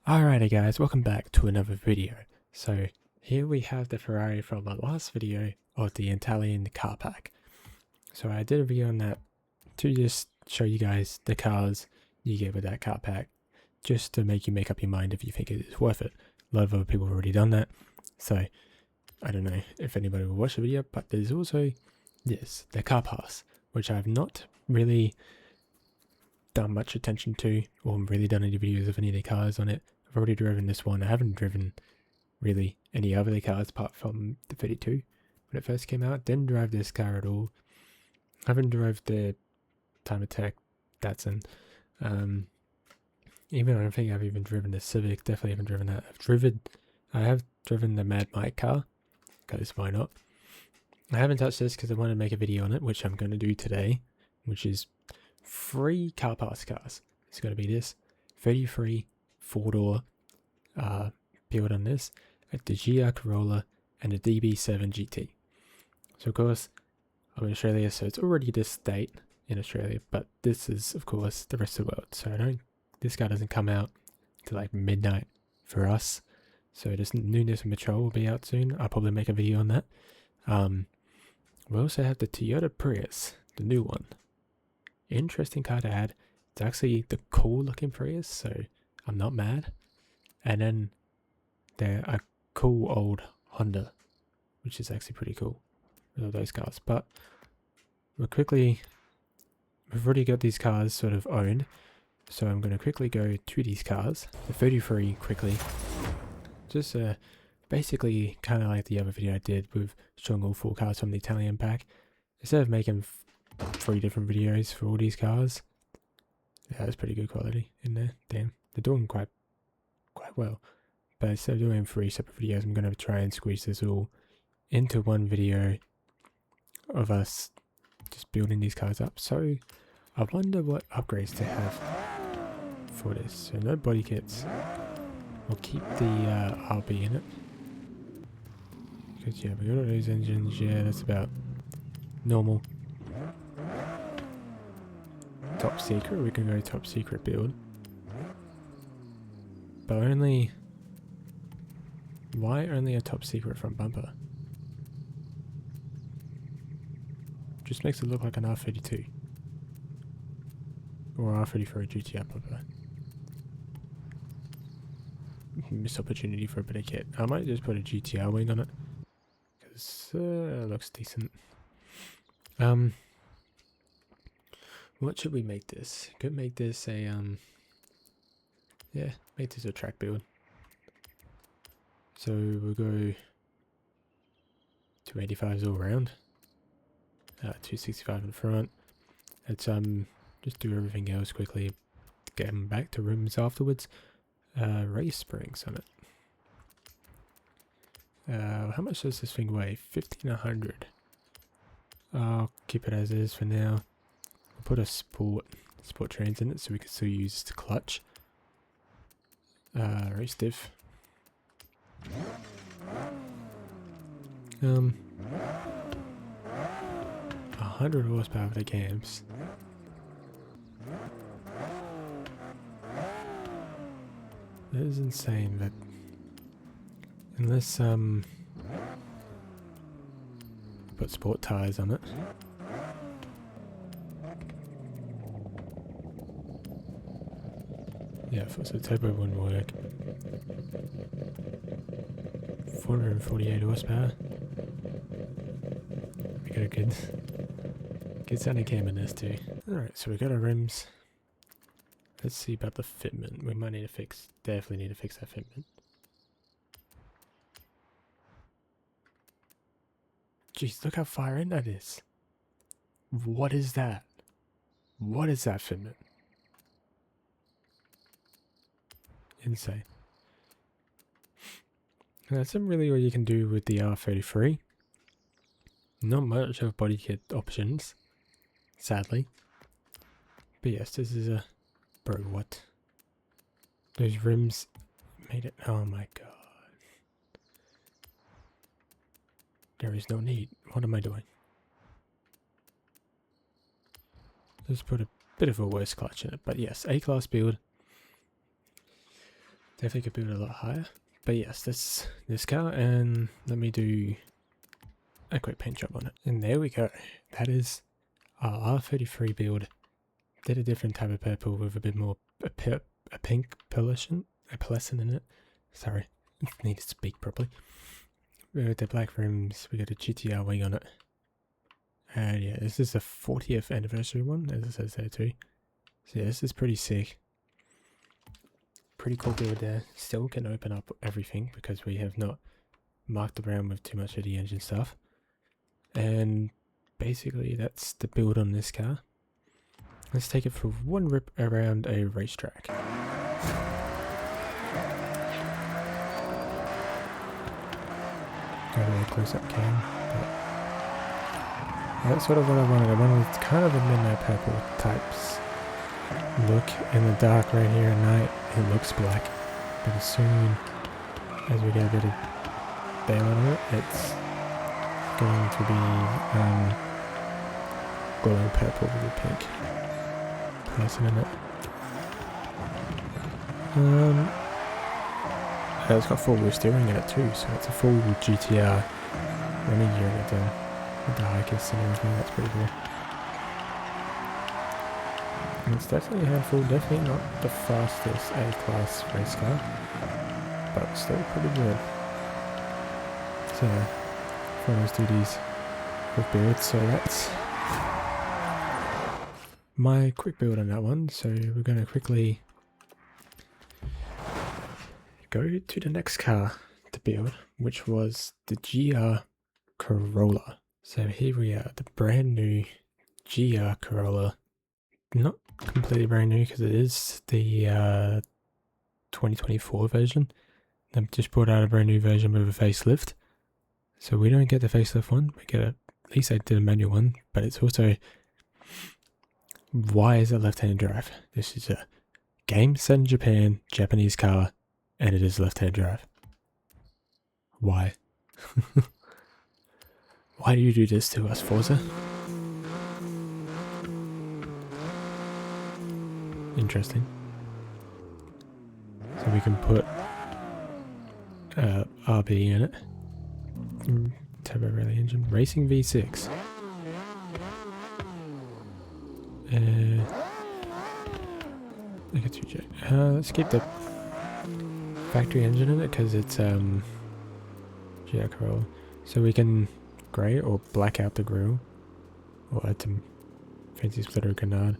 Alrighty guys, welcome back to another video. So here we have the Ferrari from my last video of the Italian car pack. So I did a video on that to just show you guys the cars you get with that car pack, just to make you make up your mind if you think it is worth it. A lot of other people have already done that, so I don't know if anybody will watch the video, but there's also this, the car pass, which I've not really done much attention to or really done any videos of any of the cars on it. I've already driven this one. I haven't driven really any other cars apart from the 32 when it first came out. Didn't drive this car at all. Haven't drove the Time Attack Datsun. Even I don't think I've even driven the Civic. Definitely haven't driven that. I have driven the Mad Mike car, because why not? I haven't touched this because I want to make a video on it, which I'm going to do today, which is 3 car pass cars. It's going to be this 33 4-door build on this, the GR Corolla and the DB7 GT. So of course I'm in Australia, so it's already this date in Australia, but this is of course the rest of the world. So this car doesn't come out till like midnight for us. So this new Nissan Patrol will be out soon. I'll probably make a video on that. We also have the Toyota Prius, the new one. Interesting car to add. It's actually the cool looking Prius, so I'm not mad. And then there are cool old Honda, which is actually pretty cool with all those cars. But we've already got these cars sort of owned, so I'm going to quickly go to these cars, the 33 quickly. Just basically kind of like the other video I did with showing all 4 cars from the Italian pack. Instead of making 3 different videos for all these cars, yeah, that's pretty good quality in there. Damn, they're doing quite well. But instead of doing 3 separate videos, I'm going to try and squeeze this all into one video of us just building these cars up. So I wonder what upgrades to have for this. So no body kits. We'll keep the RB in it. Because yeah, we got all those engines. Yeah, that's about normal. Top secret, we can go top secret build. But why only a top secret front bumper? Just makes it look like an R32 or R33 GTR bumper. Missed opportunity for a bit of kit. I might just put a GTR wing on it because it looks decent. What should we make this? Could make this a yeah, make this a track build. So we'll go 285s all around, 265 in front. Let's just do everything else quickly, get them back to rooms afterwards. Race springs on it. How much does this thing weigh? 1500. I'll keep it as is for now. I'll put a sport trains in it so we can still use the clutch. Race diff. 100 horsepower for the cams. That is insane, but unless put sport tires on it. Yeah, so turbo wouldn't work. 448 horsepower. We got a good sounding cam in this too. Alright, so we got our rims. Let's see about the fitment. We might need to definitely need to fix that fitment. Jeez, look how far in that is. What is that? What is that fitment? Insane. That's really what you can do with the R33. Not much of body kit options, sadly. But yes, this is a... Bro, what? Those rims made it... Oh my god. There is no need. What am I doing? Let's put a bit of a worse clutch in it. But yes, A-class build. Definitely could build a lot higher. But yes, this car, and let me do a quick paint job on it. And there we go. That is our R33 build. Did a different type of purple with a bit more a pink pearlescent in it. Sorry, need to speak properly. With the black rims, we got a GTR wing on it. And yeah, this is the 40th anniversary one, as it says there too. So yeah, this is pretty sick. Pretty cool build there. Still can open up everything because we have not marked around with too much of the engine stuff. And basically that's the build on this car. Let's take it for one rip around a racetrack. Got a really close up cam, but that's sort of what I wanted. I wanted kind of a midnight purple types look. In the dark right here at night, it looks black, but as soon as we get a bit of daylight on it, it's going to be glowing purple with a pink person in it. It's got full wheel steering in it too, so it's a full GTR running unit done with the hikers and everything. That's pretty cool. And it's definitely a handful, definitely not the fastest A-class race car, but still pretty good. So, for those duties with builds, so that's my quick build on that one. So we're going to quickly go to the next car to build, which was the GR Corolla. So here we are, the brand new GR Corolla. Not completely brand new because it is the 2024 version. They've just brought out a brand new version with a facelift. So we don't get the facelift one, we get at least I did a manual one, but it's also, why is it left-handed drive? This is a game set in Japan, Japanese car, and it is left-hand drive. Why? Why do you do this to us, Forza? Interesting. So we can put RB in it. Turbo rally engine. Racing V6. Look at 2J. Let's keep the factory engine in it because it's GR Corolla. So we can grey or black out the grille, or add some fancy splitter canard.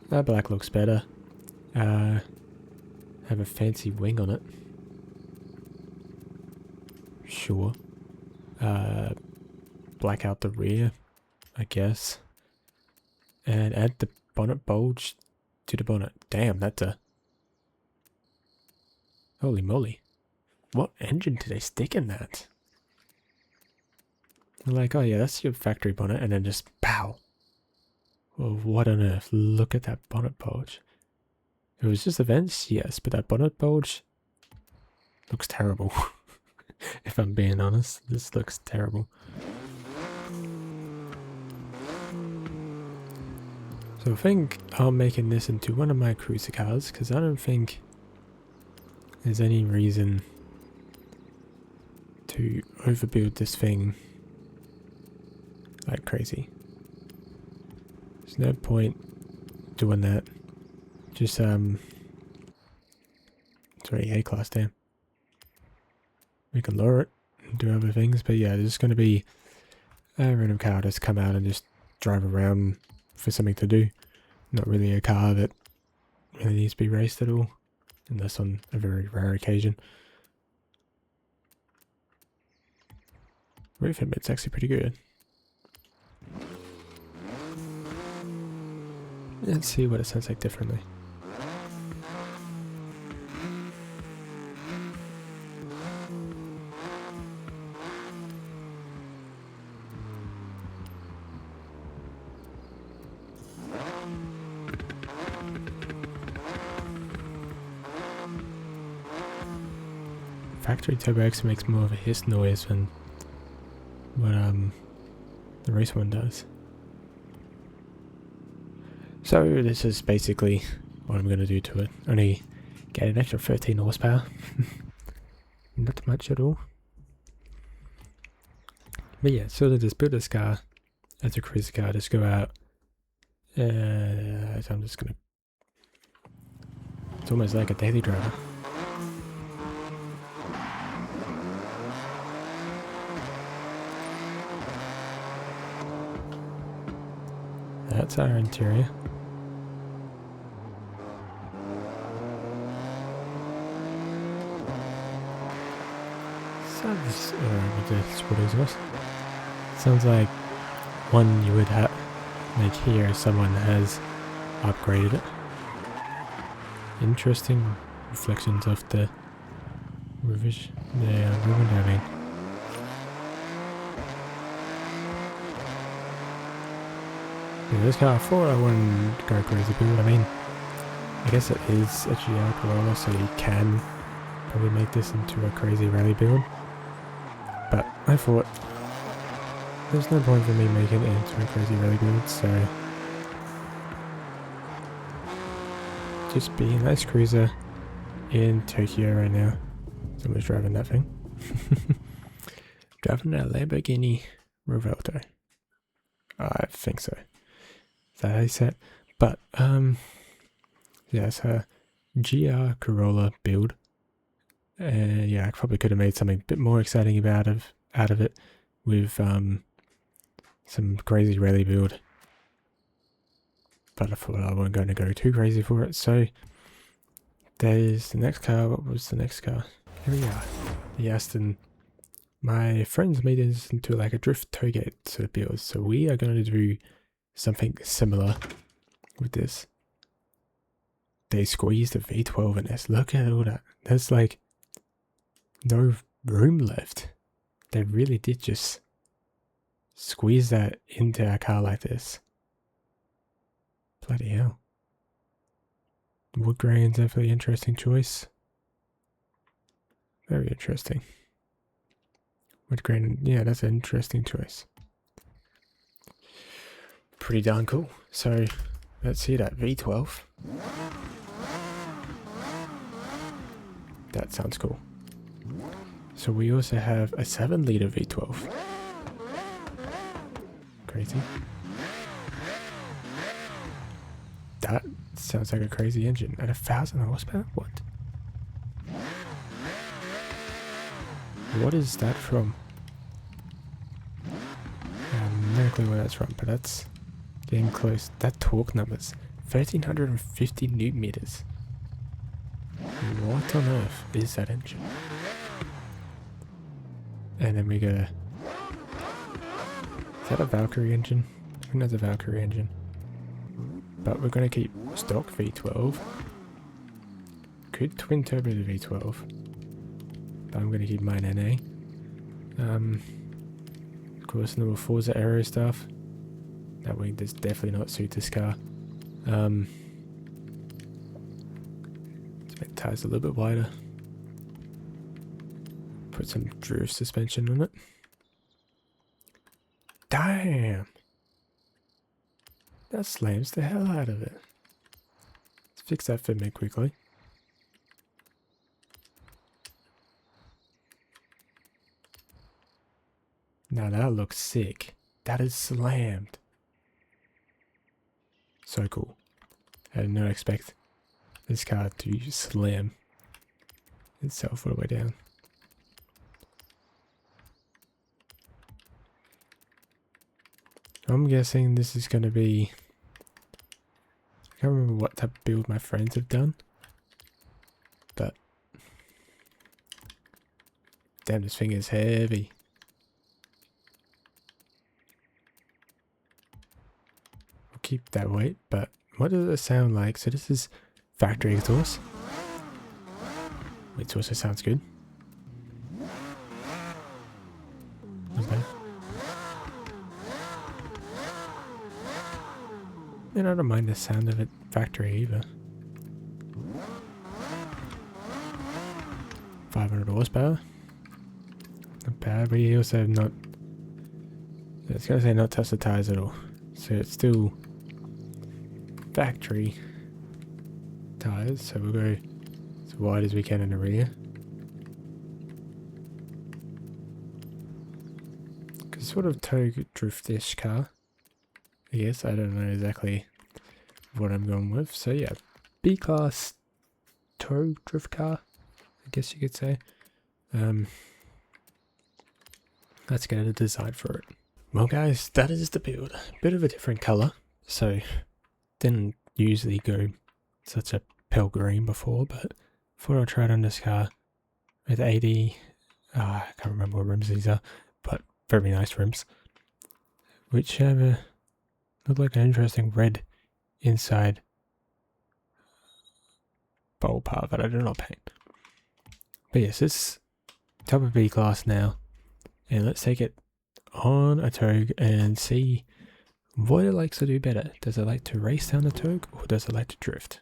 That black looks better. Have a fancy wing on it. Sure. Black out the rear, I guess. And add the bonnet bulge to the bonnet. Damn, that's a... Holy moly. What engine did they stick in that? They're like, oh yeah, that's your factory bonnet, and then just pow. Well, what on earth? Look at that bonnet bulge. It was just the vents, yes, but that bonnet bulge looks terrible. If I'm being honest, this looks terrible. So I think I'm making this into one of my cruiser cars, because I don't think there's any reason to overbuild this thing like crazy. There's no point doing that. Just sorry, A-class, damn. We can lower it and do other things, but yeah, there's going to be a random car just come out and just drive around for something to do. Not really a car that really needs to be raced at all, unless on a very rare occasion. Roof hit's actually pretty good. Let's see what it sounds like differently. Factory turbo actually makes more of a hiss noise than what the race one does. So this is basically what I'm going to do to it. Only Get an extra 13 horsepower. Not much at all. But yeah, sort of just build this car as a cruiser car. Just go out. So I'm just gonna. It's almost like a daily driver. That's our interior. Sounds with the sport exhaust. Sounds like one you would have, like here, someone has upgraded it. Interesting reflections of the revision. Yeah, I mean. Yeah, this car, I thought I wouldn't go crazy build. I mean, I guess it is a GR Corolla, so you can probably make this into a crazy rally build. But I thought there's no point for me making it into a crazy rally build, so just be a nice cruiser in Tokyo right now. Someone's driving that thing. Driving a Lamborghini Revuelto. I think so. Is that how you say it? But yeah, it's a GR Corolla build. Yeah, I probably could have made something a bit more exciting out of it with some crazy rally build. But I thought I wasn't going to go too crazy for it. So there's the next car. What was the next car? Here we are. The Aston. My friends made this into like a drift toegate sort of build. So we are going to do something similar with this. They squeezed a V12 in this. Look at all that. There's like no room left. They really did just squeeze that into a car like this. Bloody hell. Wood grain, definitely interesting choice. Very interesting. Wood grain, yeah, that's an interesting choice. Pretty darn cool. So let's see that V12. That sounds cool. So we also have a 7-liter V12. Crazy. That sounds like a crazy engine. At 1,000 horsepower? What? What is that from? I have no clue where that's from, but that's getting close. That torque number's 1,350 newton meters. What on earth is that engine? And then we go. Is that a Valkyrie engine? I think that's a Valkyrie engine. But we're going to keep stock V12. Could twin turbo the V12. But I'm going to keep mine NA. Of course, normal Forza aero stuff. That way does definitely not suit this car. Let's make the tires a little bit wider. Put some drift suspension on it. Damn! That slams the hell out of it. Let's fix that fitment quickly. Now that looks sick. That is slammed. So cool. I did not expect this car to slam itself all the way down. I'm guessing this is going to be... I can't remember what type of build my friends have done. But... damn, this thing is heavy. We'll keep that weight, but what does it sound like? So this is factory exhaust. Which also sounds good. Okay. And I don't mind the sound of it factory either. 500 horsepower. Not bad. We also have not... I was going to say not touched the tires at all. So it's still factory tires. So we'll go... So as wide as we can in the rear. Because sort of tow drift-ish car. I guess I don't know exactly what I'm going with. So yeah, B-class tow drift car, I guess you could say. Let's get a design for it. Well guys, that is the build. Bit of a different colour, so didn't usually go such a pale green before, but thought I'd try it on this car with 80, I can't remember what rims these are, but very nice rims, which have a, look like an interesting red inside bowl part that I do not paint. But yes, it's top of B class now, and let's take it on a Togue and see what it likes to do better. Does it like to race down the Togue, or does it like to drift?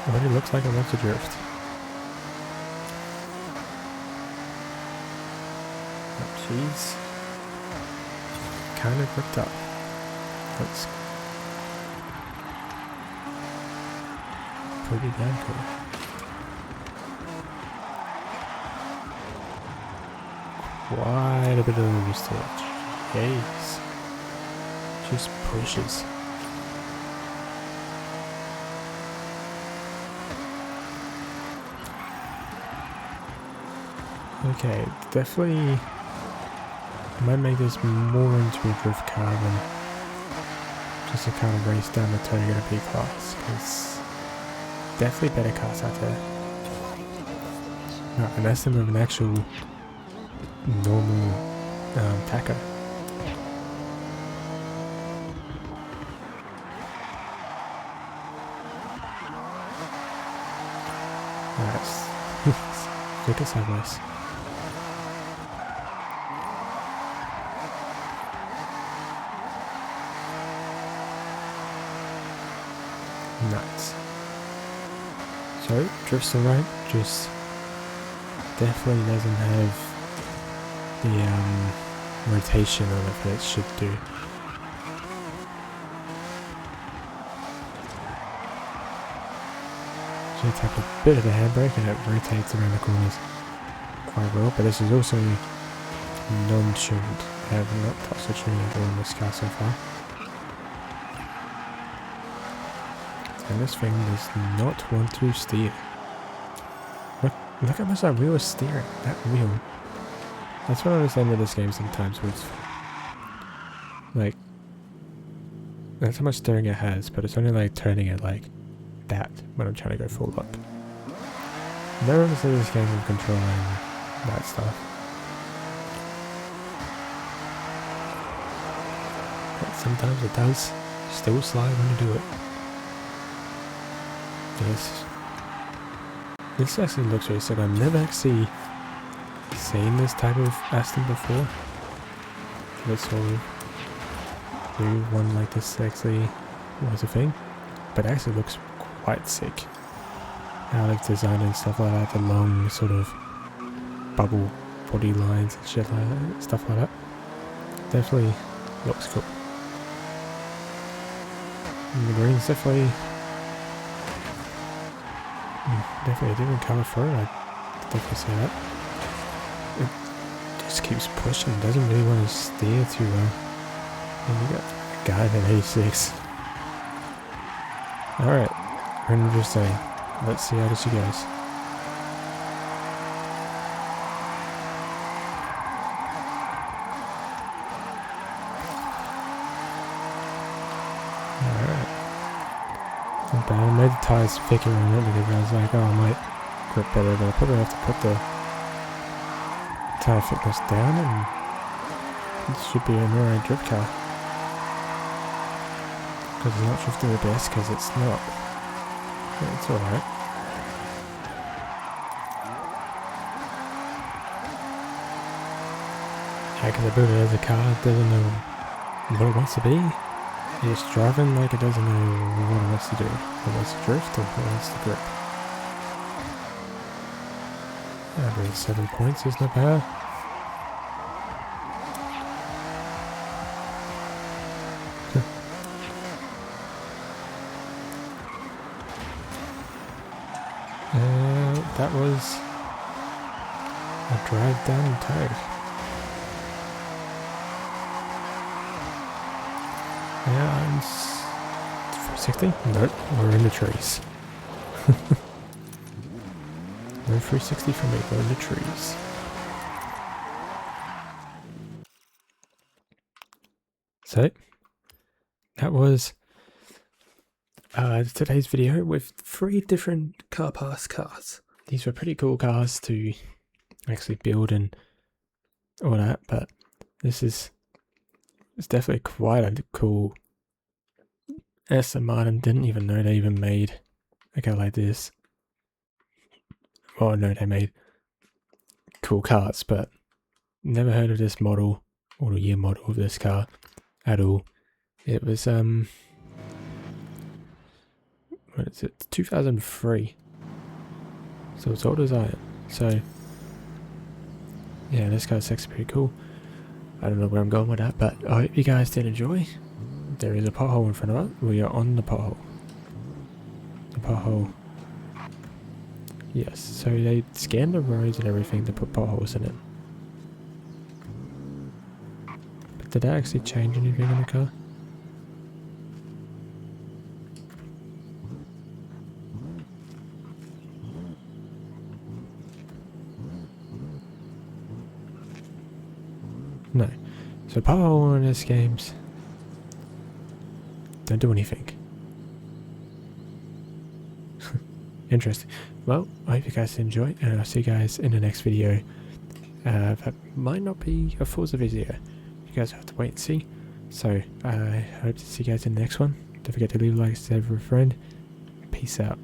Well, it looks like it wants to drift. Oh, jeez. Kind of gripped up. That's pretty damn cool. Quite a bit of loose to it. Jeez. Just pushes. Okay, definitely might make this more into a drift car than just a kind of race down the Togue at a B class, because definitely better cars out there. Right, and that's them with an actual normal tacho. Nice. Look at sideways. Nuts. So, drifts alright, just definitely doesn't have the rotation on it that it should do. Should take a bit of a handbrake and it rotates around the corners quite well, but this is also non-tuned. I have not touched the tuning on this car so far. And this thing does not want to steer. Look how much that wheel is steering. That wheel. That's what I understand with this game sometimes with, like, that's how much steering it has, but it's only like turning it like that when I'm trying to go full up. Never understood this game with controlling that stuff. But sometimes it does still slide when you do it. Yes. This actually looks really sick. I've never actually seen this type of Aston before. This sort of new one like this actually was a thing. But it actually looks quite sick. How they've designed and stuff like that. The long sort of bubble body lines and shit like that. Stuff like that. Definitely looks cool. And the green's definitely a different colour for it, I'd definitely say that. It just keeps pushing, doesn't really want to steer too well. And you got a guy at 86. Alright, we're gonna just say, let's see how this goes. But I made the tyres thicker on it because I was like, oh, I might grip better, but I probably have to put the tyre thickness down and it should be an alright drift car. Because it's not drifting the best, because it's not. But it's alright. Yeah, because I built it as a car, it doesn't know what it wants to be. It's driving like it doesn't know what it wants to do. It wants to drift or it wants to grip. 7 points is not bad. That was a drive down the toad. And 360? Nope, we're in the trees. No 360 for me, we're in the trees. So, that was today's video with 3 different car pass cars. These were pretty cool cars to actually build and all that, but this is it's definitely quite a cool Aston Martin. Didn't even know they even made a car like this. Well, no, they made cool cars, but never heard of this model or the year model of this car at all. It was what is it? 2003. So as old as I am. So yeah, this car's actually pretty cool. I don't know where I'm going with that, but I hope you guys did enjoy. There is a pothole in front of us. We are on the pothole. The pothole. Yes, so they scanned the roads and everything to put potholes in it. But did that actually change anything in the car? No. So pothole in this games don't do anything. Interesting. Well, I hope you guys enjoy, and I'll see you guys in the next video. That might not be a Forza video. You guys have to wait and see. So I hope to see you guys in the next one. Don't forget to leave a like, share with a friend. Peace out.